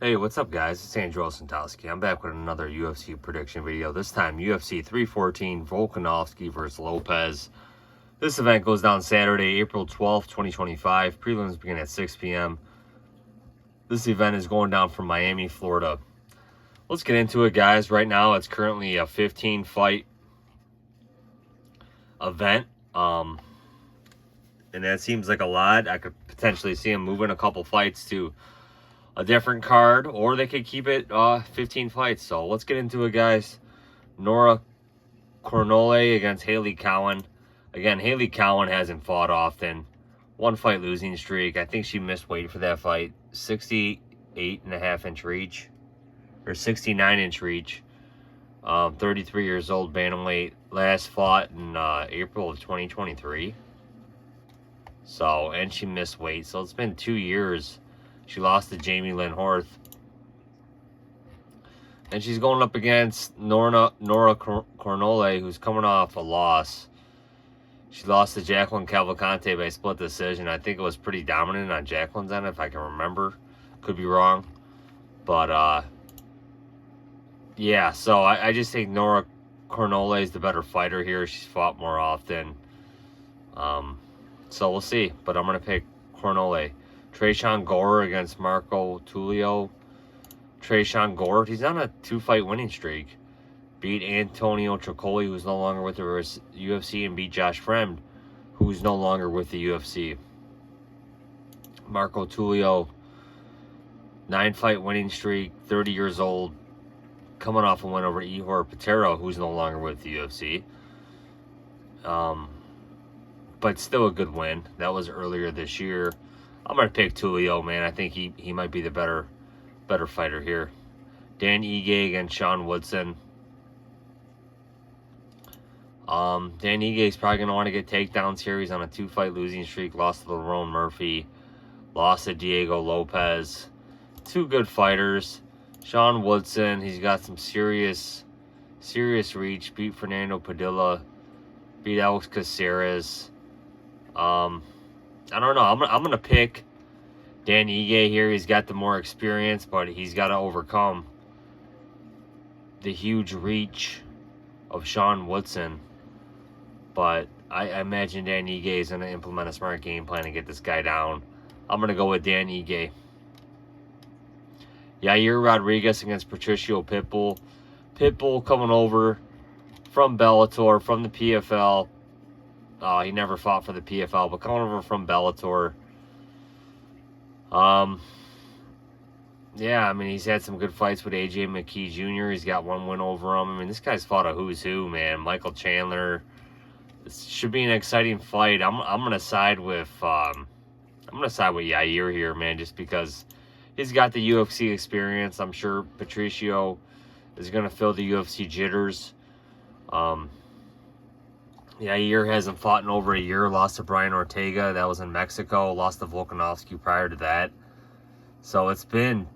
Hey, what's up, guys? It's Oleksiejczuk. I'm back with another UFC prediction video. This time, UFC 314, Volkanovski versus Lopes. This event goes down Saturday, April 12th, 2025. Prelims begin at 6 p.m. This event is going down from Miami, Florida. Let's get into it, guys. Right now, it's currently a 15-fight event. And that seems like a lot. I could potentially see him moving a couple fights to a different card, or they could keep it 15 fights. So let's get into it, guys. Nora Cornolle against Haley Cowan. Again, Haley Cowan hasn't fought often. 1 fight losing streak. I think she missed weight for that fight. 68.5-inch reach, or 69-inch reach. 33 years old, bantamweight. Last fought in April of 2023. So, and she missed weight. So it's been 2 years. She lost to Jamie Lynn Horth. And she's going up against Nora Cornolle, who's coming off a loss. She lost to Jacqueline Cavalcante by split decision. I think it was pretty dominant on Jacqueline's end, if I can remember. Could be wrong. But, yeah, so I just think Nora Cornolle is the better fighter here. She's fought more often. So we'll see. But I'm going to pick Cornolle. Tresean Gore against Marco Tulio. Tresean Gore, he's on a 2-fight winning streak. Beat Antonio Tricoli, who's no longer with the UFC, and beat Josh Fremd, who's no longer with the UFC. Marco Tulio, 9-fight winning streak, 30 years old, coming off a win over Ihor Potero, who's no longer with the UFC. But still a good win. That was earlier this year. I'm going to pick Tulio, man. I think he might be the better fighter here. Dan Ige against Sean Woodson. Dan Ige is probably going to want to get takedowns here. He's on a 2-fight losing streak. Lost to Lerone Murphy. Lost to Diego Lopes. 2 good fighters. Sean Woodson, he's got some serious reach. Beat Fernando Padilla. Beat Alex Caceres. I don't know. I'm going to pick Dan Ige here. He's got the more experience, but he's got to overcome the huge reach of Sean Woodson. But I imagine Dan Ige is going to implement a smart game plan to get this guy down. I'm going to go with Dan Ige. Yair Rodriguez against Patricio Pitbull. Pitbull coming over from Bellator, from the PFL. He never fought for the PFL, but coming over from Bellator. Yeah, I mean, he's had some good fights with AJ McKee Jr. He's got 1 win over him. I mean, this guy's fought a who's who, man. Michael Chandler. This should be an exciting fight. I'm gonna side with Yair here, man, just because he's got the UFC experience. I'm sure Patricio is gonna feel the UFC jitters. Yair hasn't fought in over a year. Lost to Brian Ortega. That was in Mexico. Lost to Volkanovski prior to that. So it's been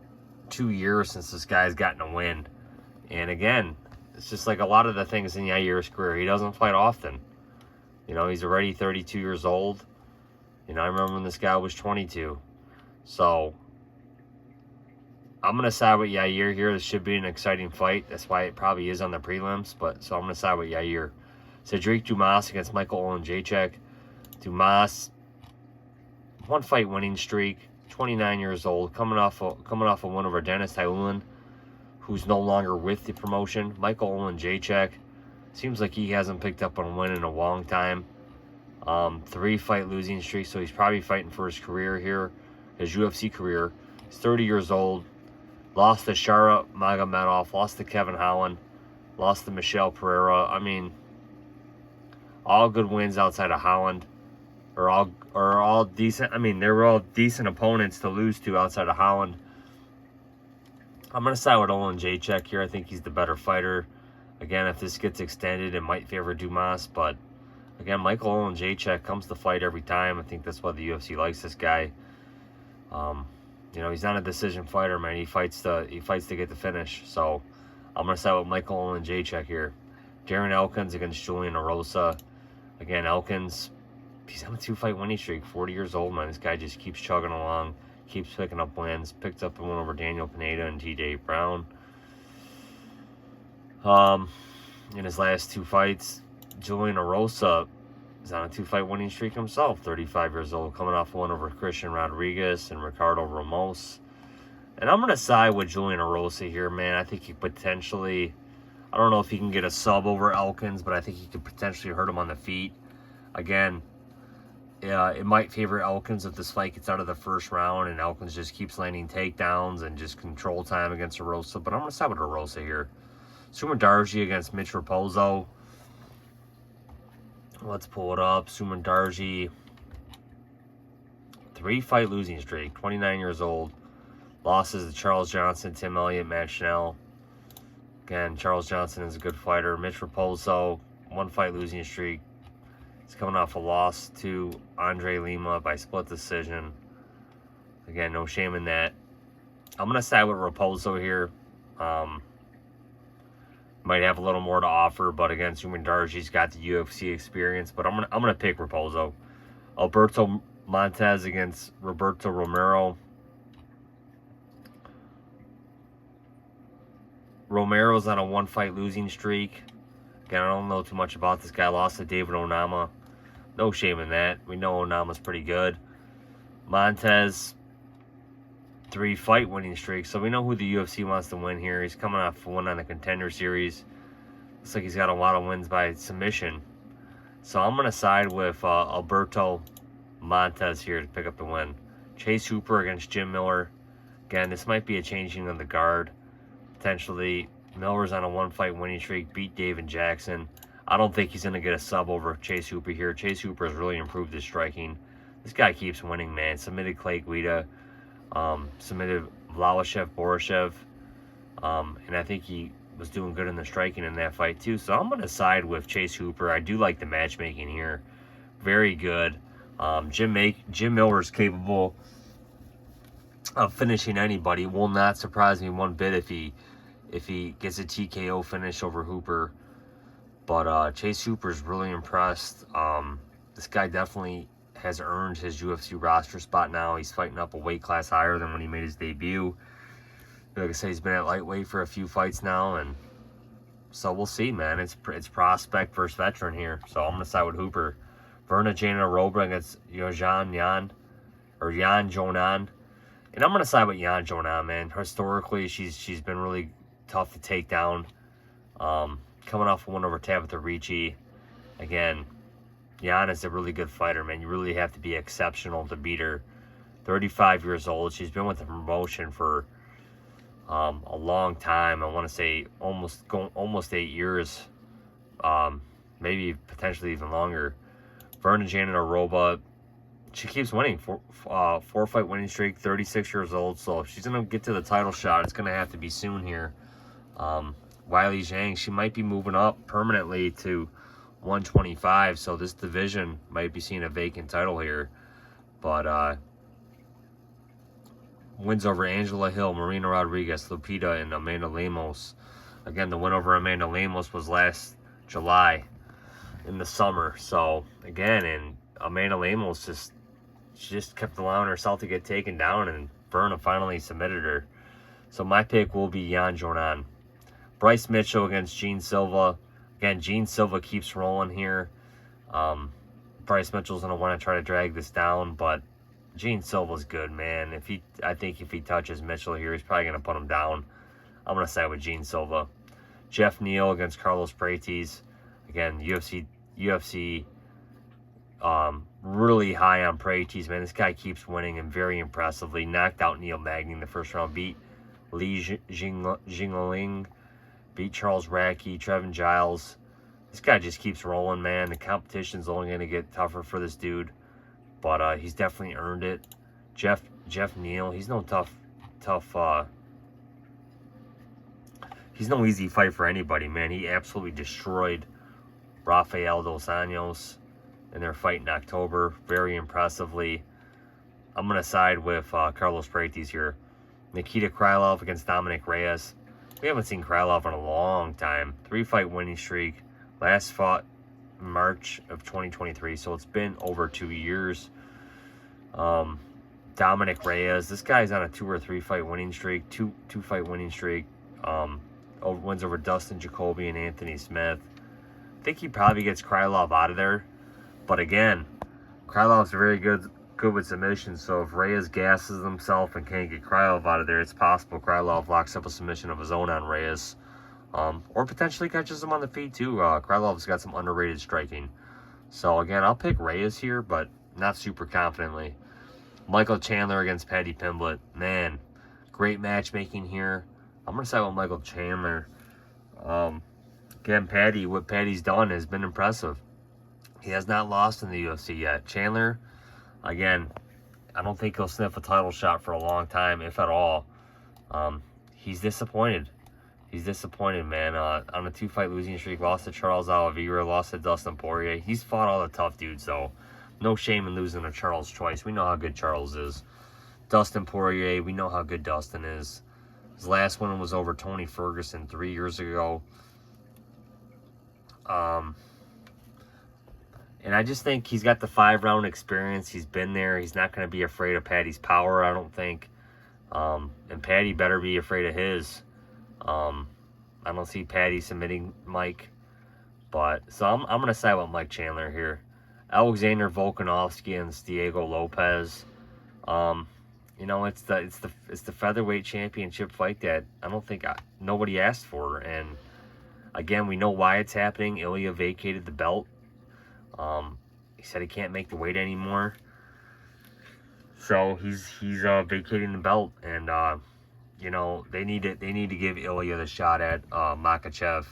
2 years since this guy's gotten a win. And again, it's just like a lot of the things in Yair's career. He doesn't fight often. You know, he's already 32 years old. You know, I remember when this guy was 22. So I'm going to side with Yair here. This should be an exciting fight. That's why it probably is on the prelims. So I'm going to side with Yair. Cedric Dumas against Michael Oleksiejczuk. Dumas, 1-fight winning streak, 29 years old, coming off a win over Dennis Tyulin, who's no longer with the promotion. Michael Oleksiejczuk, seems like he hasn't picked up on a win in a long time. 3-fight losing streak, so he's probably fighting for his career here, his UFC career. He's 30 years old. Lost to Shara Magomedov, lost to Kevin Holland, lost to Michelle Pereira. I mean, all good wins outside of Holland, or all decent. I mean, they were all decent opponents to lose to outside of Holland. I'm going to side with Oleksiejczuk here. I think he's the better fighter. Again, if this gets extended, it might favor Dumas. But again, Michael Oleksiejczuk comes to fight every time. I think that's why the UFC likes this guy. You know, he's not a decision fighter, man. He fights to get the finish. So I'm going to side with Michael Oleksiejczuk here. Darren Elkins against Julian Erosa. Again, Elkins, he's on a 2-fight winning streak, 40 years old, man. This guy just keeps chugging along, keeps picking up wins. Picked up a win over Daniel Pineda and TJ Brown. In his last 2 fights, Julian Erosa is on a 2-fight winning streak himself. 35 years old, coming off one over Christian Rodriguez and Ricardo Ramos. And I'm going to side with Julian Erosa here, man. I think he potentially, I don't know if he can get a sub over Elkins, but I think he could potentially hurt him on the feet. Again, it might favor Elkins if this fight gets out of the first round and Elkins just keeps landing takedowns and just control time against Erosa. But I'm going to side with Erosa here. Sumandarji against Mitch Raposo. Let's pull it up. Sumandarji, 3-fight losing streak, 29 years old. Losses to Charles Johnson, Tim Elliott, Matt Schnell. Again, Charles Johnson is a good fighter. Mitch Raposo, 1-fight losing streak. He's coming off a loss to Andre Lima by split decision. Again, no shame in that. I'm going to side with Raposo here. Might have a little more to offer, but again, Sumandarji's got the UFC experience. But I'm gonna pick Raposo. Alberto Montes against Roberto Romero. Romero's on a 1-fight losing streak. Again, I don't know too much about this guy. Lost to David Onama. No shame in that. We know Onama's pretty good. Montes, 3-fight winning streak. So we know who the UFC wants to win here. He's coming off one on the Contender Series. Looks like he's got a lot of wins by submission. So I'm going to side with Alberto Montes here to pick up the win. Chase Hooper against Jim Miller. Again, this might be a changing of the guard. Potentially, Miller's on a 1-fight winning streak. Beat David Jackson. I don't think he's going to get a sub over Chase Hooper here. Chase Hooper has really improved his striking. This guy keeps winning, man. Submitted Clay Guida. Submitted Vlahoshev, Borishev, and I think he was doing good in the striking in that fight too. So I'm going to side with Chase Hooper. I do like the matchmaking here. Very good. Jim Miller is capable of finishing anybody. Will not surprise me one bit if he gets a TKO finish over Hooper. But Chase Hooper's really impressed. This guy definitely has earned his UFC roster spot now. He's fighting up a weight class higher than when he made his debut. Like I said, he's been at lightweight for a few fights now, and so we'll see, man. It's prospect versus veteran here. So I'm gonna side with Hooper. Verna Jandiroba against Yan Jonan, and I'm gonna side with Yan Jonan, man. Historically, she's been really tough to take down. Coming off one over Tabitha Ricci, again. Yan is a really good fighter, man. You really have to be exceptional to beat her. 35 years old. She's been with the promotion for a long time. I want to say almost 8 years, maybe potentially even longer. Verna Jandiroba, she keeps winning. 4-fight winning streak. 36 years old. So if she's gonna get to the title shot, it's gonna have to be soon here. Weili Zhang, she might be moving up permanently to 125, so this division might be seeing a vacant title here. But wins over Angela Hill, Marina Rodriguez, Lupita, and Amanda Lemos. Again, the win over Amanda Lemos was last July in the summer. So again, and Amanda Lemos just kept allowing herself to get taken down, and Verna finally submitted her. So my pick will be Yan Jonan. Bryce Mitchell against Gene Silva. Again, Gene Silva keeps rolling here. Bryce Mitchell's going to want to try to drag this down, but Gene Silva's good, man. I think if he touches Mitchell here, he's probably going to put him down. I'm going to side with Gene Silva. Jeff Neal against Carlos Prates. Again, UFC really high on Prates, man. This guy keeps winning and very impressively. Knocked out Neil Magny in the first round. Beat Li Jingling. Beat Charles Radke, Trevin Giles. This guy just keeps rolling, man. The competition's only going to get tougher for this dude. But he's definitely earned it. Jeff Neal, he's no he's no easy fight for anybody, man. He absolutely destroyed Rafael Dos Anjos in their fight in October, very impressively. I'm going to side with Carlos Prates here. Nikita Krylov against Dominic Reyes. We haven't seen Krylov in a long time. 3-fight winning streak. Last fought March of 2023, so it's been over 2 years. Dominic Reyes. This guy's on a 2 or 3 fight winning streak. Two fight winning streak. Wins over Dustin Jacoby and Anthony Smith. I think he probably gets Krylov out of there. But again, Krylov's very good with submissions. So if Reyes gasses himself and can't get Krylov out of there, it's possible Krylov locks up a submission of his own on Reyes. Or potentially catches him on the feet too. Krylov's got some underrated striking. So again, I'll pick Reyes here, but not super confidently. Michael Chandler against Paddy Pimblett. Man, great matchmaking here. I'm going to side with Michael Chandler. Again, what Paddy's done has been impressive. He has not lost in the UFC yet. Chandler, again, I don't think he'll sniff a title shot for a long time, if at all. He's disappointed. He's disappointed, man. On a 2-fight losing streak, lost to Charles Oliveira, lost to Dustin Poirier. He's fought all the tough dudes, though. No shame in losing to Charles twice. We know how good Charles is. Dustin Poirier, we know how good Dustin is. His last one was over Tony Ferguson 3 years ago. And I just think he's got the 5-round experience. He's been there. He's not going to be afraid of Paddy's power, I don't think. And Paddy better be afraid of his. I don't see Paddy submitting Mike. So I'm going to side with Mike Chandler here. Alexander Volkanovski and Diego Lopes. You know, it's the featherweight championship fight that I don't think nobody asked for. And again, we know why it's happening. Ilya vacated the belt. He said he can't make the weight anymore. So he's vacating the belt, and you know, they need to give Ilya the shot at Makhachev.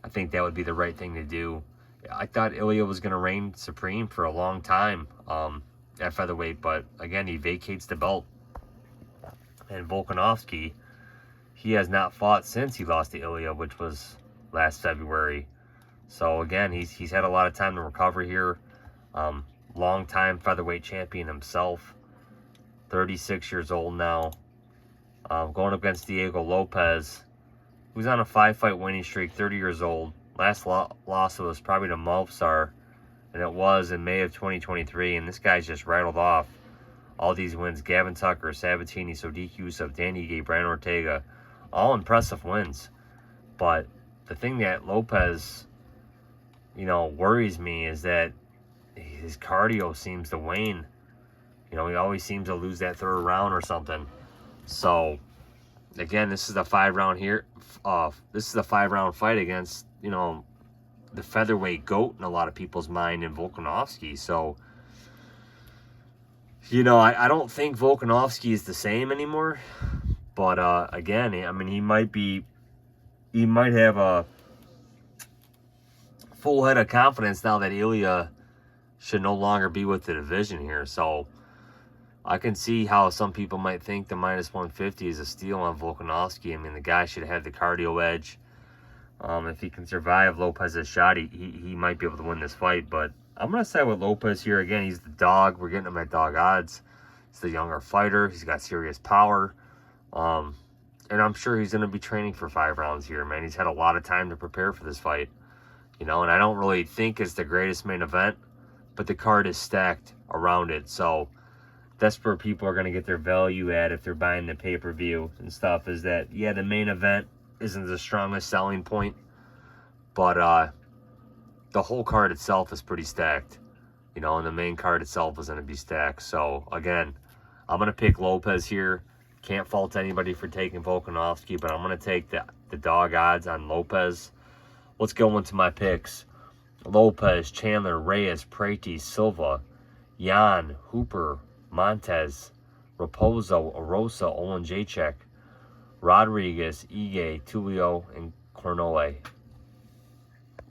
I think that would be the right thing to do. I thought Ilya was going to reign supreme for a long time at featherweight, but again, he vacates the belt. And Volkanovski, he has not fought since he lost to Ilya, which was last February. So again, he's had a lot of time to recover here. Long-time featherweight champion himself. 36 years old now. Going up against Diego Lopes, who's on a 5-fight winning streak, 30 years old. Last loss was probably to Mopsar, and it was in May of 2023. And this guy's just rattled off all these wins. Gavin Tucker, Sabatini, Sodiq Yusuff, Danny Gay, Brian Ortega. All impressive wins. But the thing that Lopes, you know, worries me is that his cardio seems to wane. You know, he always seems to lose that 3rd round or something. So, again, this is the 5-round here. This is the 5-round fight against, you know, the featherweight GOAT in a lot of people's mind in Volkanovski. So, you know, I don't think Volkanovski is the same anymore. But, again, I mean, he might have a full head of confidence now that Ilya should no longer be with the division here. So I can see how some people might think the -150 is a steal on Volkanovski. I mean, the guy should have the cardio edge. If he can survive Lopez's shot, he might be able to win this fight. But I'm going to side with Lopes here. Again, he's the dog. We're getting him at dog odds. He's the younger fighter. He's got serious power. And I'm sure he's going to be training for 5 rounds here, man. He's had a lot of time to prepare for this fight. You know, and I don't really think it's the greatest main event, but the card is stacked around it. So that's where people are going to get their value at if they're buying the pay-per-view and stuff, is that, yeah, the main event isn't the strongest selling point, but the whole card itself is pretty stacked. You know, and the main card itself is going to be stacked. So, again, I'm going to pick Lopes here. Can't fault anybody for taking Volkanovski, but I'm going to take the dog odds on Lopes. Let's go into my picks. Lopes, Chandler, Reyes, Prates, Silva, Yan, Hooper, Montes, Raposo, Erosa, Oleksiejczuk, Rodriguez, Ige, Tulio, and Cornolle.